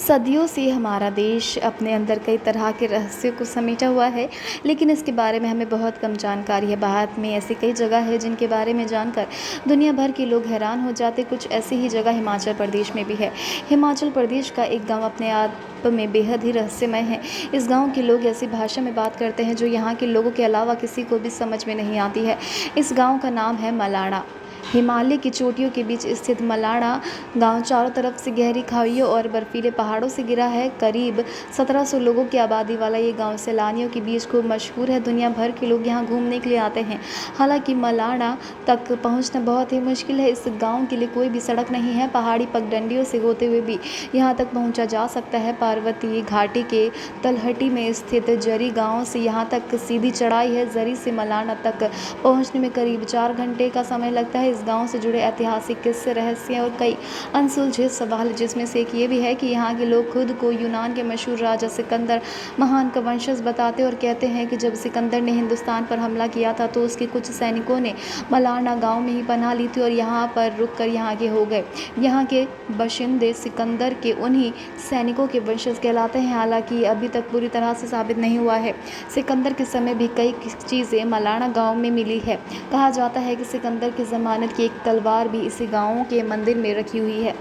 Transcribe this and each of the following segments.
सदियों से हमारा देश अपने अंदर कई तरह के रहस्यों को समेटा हुआ है, लेकिन इसके बारे में हमें बहुत कम जानकारी है। भारत में ऐसी कई जगह है जिनके बारे में जानकर दुनिया भर के लोग हैरान हो जाते। कुछ ऐसी ही जगह हिमाचल प्रदेश में भी है। हिमाचल प्रदेश का एक गांव अपने आप में बेहद ही रहस्यमय है। इस गांव के लोग ऐसी भाषा में बात करते हैं जो यहाँ के लोगों के अलावा किसी को भी समझ में नहीं आती है। इस गाँव का नाम है मलाणा। हिमालय की चोटियों के बीच स्थित मलाणा गांव चारों तरफ से गहरी खाइयों और बर्फीले पहाड़ों से घिरा है। करीब 1700 लोगों की आबादी वाला ये गांव सैलानियों के बीच खूब मशहूर है। दुनिया भर के लोग यहां घूमने के लिए आते हैं। हालांकि मलाणा तक पहुंचना बहुत ही मुश्किल है। इस गांव के लिए कोई भी सड़क नहीं है। पहाड़ी पगडंडियों से होते हुए भी यहां तक पहुंचा जा सकता है। पार्वती घाटी के तलहटी में स्थित जरी गाँव से यहाँ तक सीधी चढ़ाई है। जरी से मलाणा तक पहुँचने में करीब 4 घंटे का समय लगता है। इस गांव से जुड़े ऐतिहासिक किस्से, रहस्य और कई अनसुलझे सवाल, जिसमें से एक ये भी है कि यहाँ के लोग खुद को यूनान के मशहूर राजा सिकंदर महान का वंशज बताते और कहते हैं कि जब सिकंदर ने हिंदुस्तान पर हमला किया था तो उसके कुछ सैनिकों ने मलाणा गांव में ही पनाह ली थी और यहाँ पर रुककर यहाँ के हो गए। यहाँ के बाशिंदे सिकंदर के उन्हीं सैनिकों के वंशज कहलाते हैं। हालांकि अभी तक पूरी तरह से साबित नहीं हुआ है। सिकंदर के समय भी कई चीज़ें मलाणा गांव में मिली है। कहा जाता है कि सिकंदर की ज़मानत की एक तलवार भी इसी गांव के मंदिर में रखी हुई है।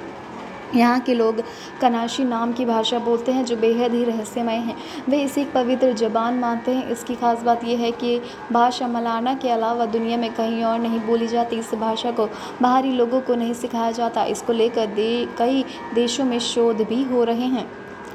यहाँ के लोग कनाशी नाम की भाषा बोलते हैं जो बेहद ही रहस्यमय है। वे इसे एक पवित्र ज़बान मानते हैं। इसकी खास बात यह है कि भाषा मलाणा के अलावा दुनिया में कहीं और नहीं बोली जाती। इस भाषा को बाहरी लोगों को नहीं सिखाया जाता। इसको लेकर कई देशों में शोध भी हो रहे हैं।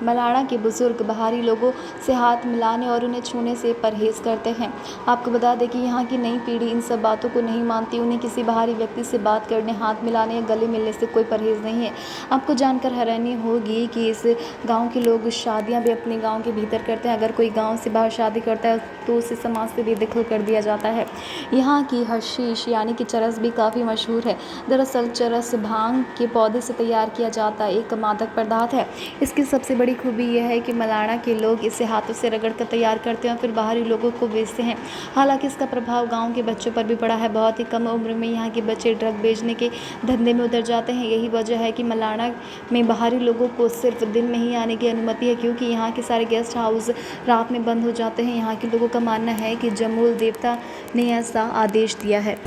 मलाणा के बुजुर्ग बाहरी लोगों से हाथ मिलाने और उन्हें छूने से परहेज करते हैं। आपको बता दें कि यहाँ की नई पीढ़ी इन सब बातों को नहीं मानती। उन्हें किसी बाहरी व्यक्ति से बात करने, हाथ मिलाने या गले मिलने से कोई परहेज नहीं है। आपको जानकर हैरानी होगी कि इस गांव के लोग शादियां भी अपने गांव के भीतर करते हैं। अगर कोई गांव से बाहर शादी करता है तो उसे समाज से बेदखल कर दिया जाता है। यहाँ की हशीश यानी कि चरस भी काफ़ी मशहूर है। दरअसल चरस भांग के पौधे से तैयार किया जाता एक मादक पदार्थ है। इसकी सबसे बड़ी खूबी यह है कि मलाणा के लोग इसे हाथों से रगड़कर तैयार करते हैं और फिर बाहरी लोगों को बेचते हैं। हालांकि इसका प्रभाव गांव के बच्चों पर भी पड़ा है। बहुत ही कम उम्र में यहाँ के बच्चे ड्रग बेचने के धंधे में उतर जाते हैं। यही वजह है कि मलाणा में बाहरी लोगों को सिर्फ दिन में ही आने की अनुमति है, क्योंकि यहाँ के सारे गेस्ट हाउस रात में बंद हो जाते हैं। यहाँ के लोगों का मानना है कि जमूल देवता ने ऐसा आदेश दिया है।